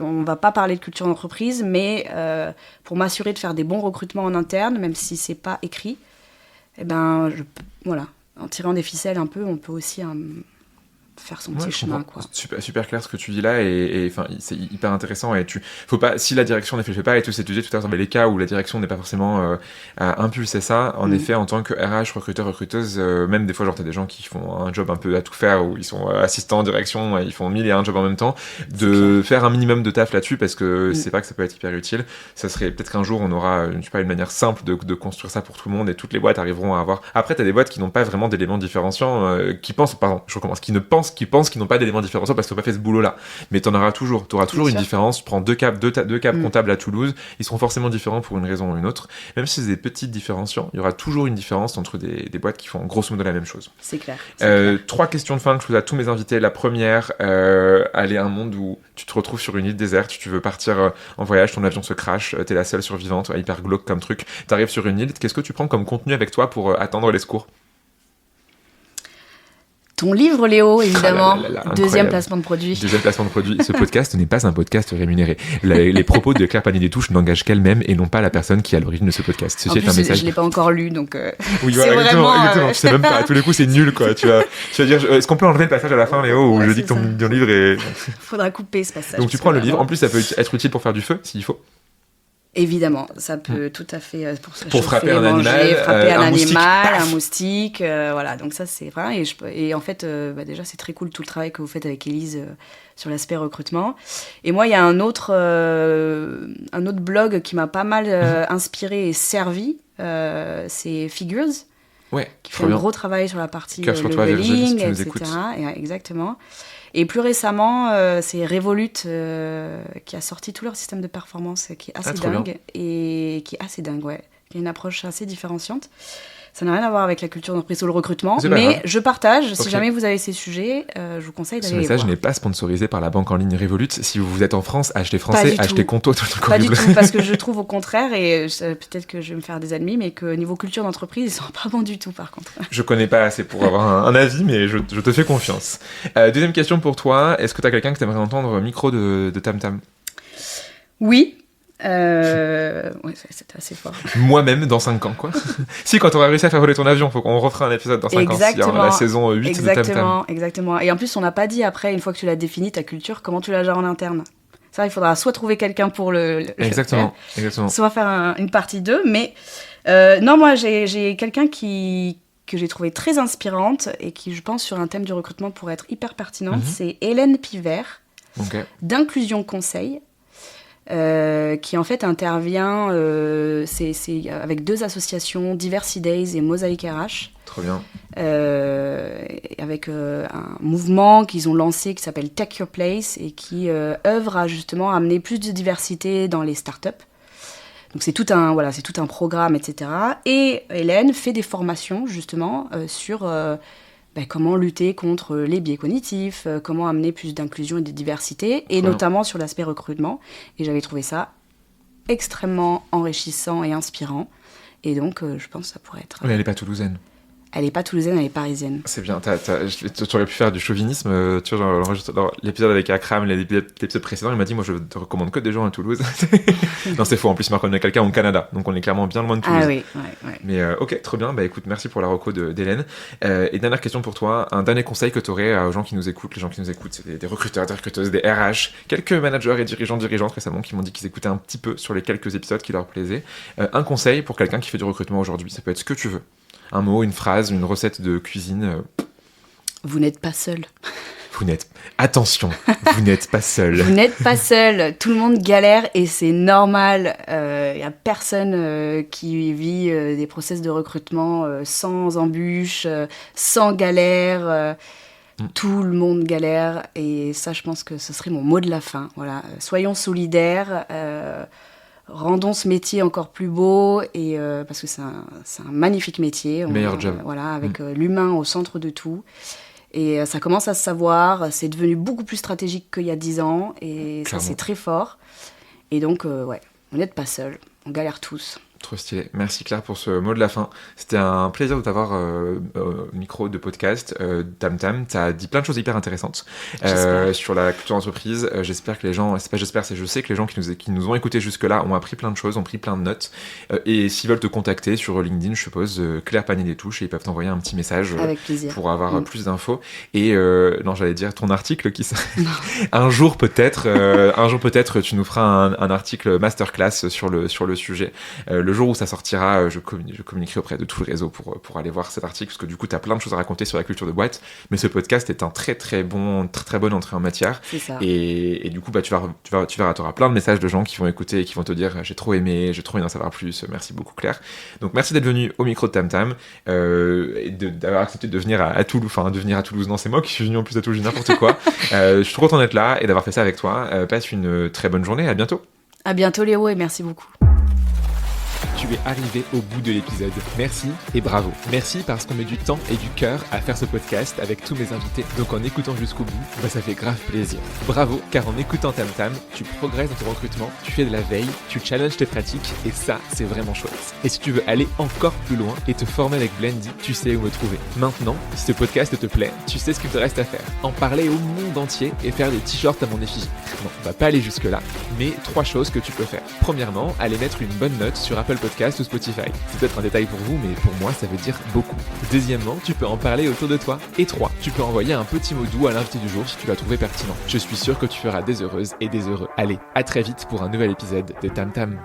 on va pas parler de culture d'entreprise, mais pour m'assurer de faire des bons recrutements en interne, même si c'est pas écrit, eh ben, voilà, en tirant des ficelles un peu, on peut aussi faire son petit chemin, quoi. Super clair ce que tu dis là, et enfin c'est hyper intéressant, et faut pas, si la direction ne fait pas, et tout c'est disais tout à l'heure, les cas où la direction n'est pas forcément à impulser ça, en effet, en tant que RH, recruteur, recruteuse, même des fois genre t'as des gens qui font un job un peu à tout faire, où ils sont assistants en direction, ils font 1000 et un jobs en même temps, de faire un minimum de taf là-dessus, parce que c'est pas que ça peut être hyper utile. Ça serait peut-être qu'un jour on aura, je sais pas, une manière simple de construire ça pour tout le monde, et toutes les boîtes arriveront à avoir. Après t'as des boîtes qui n'ont pas vraiment d'éléments différenciants, qui pensent qu'ils n'ont pas d'éléments différenciants parce qu'ils n'ont pas fait ce boulot-là. Mais t'auras toujours une différence. Tu prends deux câbles comptables à Toulouse, ils seront forcément différents pour une raison ou une autre. Même si c'est des petites différenciants, il y aura toujours une différence entre des boîtes qui font grosso modo la même chose. C'est clair. 3 questions de fin que je pose à tous mes invités. La première, aller à un monde où tu te retrouves sur une île déserte, tu veux partir en voyage, ton avion se crache, t'es la seule survivante, hyper glauque comme truc. T'arrives sur une île, qu'est-ce que tu prends comme contenu avec toi pour attendre les secours ? Ton livre, Léo, évidemment. Deuxième placement de produit. Ce podcast n'est pas un podcast rémunéré. Les propos de Claire Panier-Détouche n'engagent qu'elle-même et non pas la personne qui est à l'origine de ce podcast. Ceci est un message. Je ne l'ai pas encore lu, donc oui, voilà, exactement. Je sais même pas. À tous les coups, c'est nul, quoi. Tu vas dire, est-ce qu'on peut enlever le passage à la fin, Léo, où je dis que ton livre est... Faudra couper ce passage. Donc tu prends le livre. En plus, ça peut être utile pour faire du feu, s'il faut. Évidemment, ça peut tout à fait pour frapper un animal, un moustique, voilà. Donc ça c'est vrai, et en fait déjà c'est très cool tout le travail que vous faites avec Élise sur l'aspect recrutement. Et moi il y a un autre blog qui m'a pas mal inspiré et servi, c'est Figures. Ouais, qui fait un gros travail sur la partie leveling, si etc. Exactement. Et plus récemment, c'est Revolut qui a sorti tout leur système de performance, qui est assez dingue. Et qui est assez dingue, ouais. Qui a une approche assez différenciante. Ça n'a rien à voir avec la culture d'entreprise ou le recrutement, mais je partage. Si jamais vous avez ces sujets, je vous conseille d'aller les voir. Ce message n'est pas sponsorisé par la banque en ligne Revolut. Si vous êtes en France, achetez français, achetez Conto, tout le truc horrible. Pas du tout, parce que je trouve au contraire, et peut-être que je vais me faire des ennemis, mais que niveau culture d'entreprise, ils sont pas bons du tout, par contre. Je connais pas assez pour avoir un avis, mais je te fais confiance. Deuxième question pour toi, est-ce que tu as quelqu'un que tu aimerais entendre au micro de Tam Tam ? Oui. Ouais, c'était assez fort. Moi-même dans 5 ans, quoi. Si, quand on aura réussi à faire voler ton avion, faut qu'on refera un épisode dans 5 ans. Si, la saison 8 de Tam Tam. Exactement. Et en plus, on n'a pas dit après, une fois que tu l'as défini, ta culture, comment tu la gères en interne. Ça, il faudra soit trouver quelqu'un pour le Exactement. Soit faire une partie 2. Mais non, moi, j'ai quelqu'un que j'ai trouvé très inspirante et qui, je pense, sur un thème du recrutement pourrait être hyper pertinente. C'est Hélène Pivert, d'Inclusion Conseil. Qui en fait intervient c'est avec 2 associations, Diversity Days et Mosaic RH. Trop bien. Avec un mouvement qu'ils ont lancé qui s'appelle Take Your Place et qui œuvre à justement amener plus de diversité dans les startups. Donc c'est tout un programme, etc. Et Hélène fait des formations justement sur comment lutter contre les biais cognitifs, comment amener plus d'inclusion et de diversité, et notamment sur l'aspect recrutement. Et j'avais trouvé ça extrêmement enrichissant et inspirant. Et donc, je pense que ça pourrait être... Mais elle n'est pas toulousaine. Elle est pas toulousaine, elle est parisienne. C'est bien, tu aurais pu faire du chauvinisme, tu vois, dans l'épisode avec Akram, l'épisode précédent, il m'a dit, moi je te recommande que des gens à Toulouse. Non, c'est faux, en plus il m'a recommandé quelqu'un au Canada, donc on est clairement bien loin de Toulouse. Ah oui, ouais. Mais ok, trop bien, bah écoute, merci pour la reco d'Hélène. Et dernière question pour toi, un dernier conseil que tu aurais aux gens qui nous écoutent, les gens qui nous écoutent, c'est des recruteurs, des recruteuses, des RH, quelques managers et dirigeantes récemment qui m'ont dit qu'ils écoutaient un petit peu sur les quelques épisodes qui leur plaisaient. Un conseil pour quelqu'un qui fait du recrutement aujourd'hui, ça peut être ce que tu veux. Un mot, une phrase, une recette de cuisine. Vous n'êtes pas seul. Attention, vous n'êtes pas seul. Vous n'êtes pas seul. Tout le monde galère et c'est normal. Il n'y a personne qui vit des process de recrutement sans embûches, sans galère. Tout le monde galère. Et ça, je pense que ce serait mon mot de la fin. Voilà. Soyons solidaires. Rendons ce métier encore plus beau et parce que c'est un magnifique métier. Meilleur job. Voilà, avec l'humain au centre de tout. Et ça commence à se savoir. C'est devenu beaucoup plus stratégique qu'il y a 10 ans. Et clairement. Ça, c'est très fort. Et donc, ouais, on n'êtes pas seul. On galère tous. Trop stylé. Merci Claire pour ce mot de la fin. C'était un plaisir de t'avoir au micro de podcast. Tam Tam, t'as dit plein de choses hyper intéressantes sur la culture d'entreprise. J'espère que les gens, c'est pas j'espère, c'est je sais que les gens qui nous ont écoutés jusque-là ont appris plein de choses, ont pris plein de notes. Et s'ils veulent te contacter sur LinkedIn, je suppose, Claire Panier des Touches, et ils peuvent t'envoyer un petit message avec plaisir. Pour avoir plus d'infos. Et non, j'allais dire ton article qui un jour peut-être, tu nous feras un article masterclass sur le sujet. Le jour où ça sortira, je communiquerai auprès de tous les réseaux pour aller voir cet article, parce que du coup, tu as plein de choses à raconter sur la culture de boîte, mais ce podcast est un très bonne entrée en matière. C'est ça. Et du coup, bah, tu verras, tu auras plein de messages de gens qui vont écouter et qui vont te dire j'ai trop aimé en savoir plus, merci beaucoup Claire. Donc merci d'être venu au micro de Tam Tam, et d'avoir accepté de venir à Toulouse, non, c'est moi qui suis venu en plus à Toulouse, n'importe quoi. Je suis trop content d'être là et d'avoir fait ça avec toi. Passe une très bonne journée, à bientôt. À bientôt Léo et merci beaucoup. Tu es arrivé au bout de l'épisode. Merci et bravo. Merci parce qu'on met du temps et du cœur à faire ce podcast avec tous mes invités. Donc en écoutant jusqu'au bout, ça fait grave plaisir. Bravo, car en écoutant Tam Tam, tu progresses dans ton recrutement, tu fais de la veille, tu challenges tes pratiques et ça, c'est vraiment chouette. Et si tu veux aller encore plus loin et te former avec Blendy, tu sais où me trouver. Maintenant, si ce podcast te plaît, tu sais ce qu'il te reste à faire. En parler au monde entier et faire des t-shirts à mon effigie. Non, on va pas aller jusque là, mais 3 choses que tu peux faire. Premièrement, aller mettre une bonne note sur Apple Podcast ou Spotify. C'est peut-être un détail pour vous, mais pour moi, ça veut dire beaucoup. Deuxièmement, tu peux en parler autour de toi. Et 3, tu peux envoyer un petit mot doux à l'invité du jour si tu l'as trouvé pertinent. Je suis sûr que tu feras des heureuses et des heureux. Allez, à très vite pour un nouvel épisode de Tam Tam.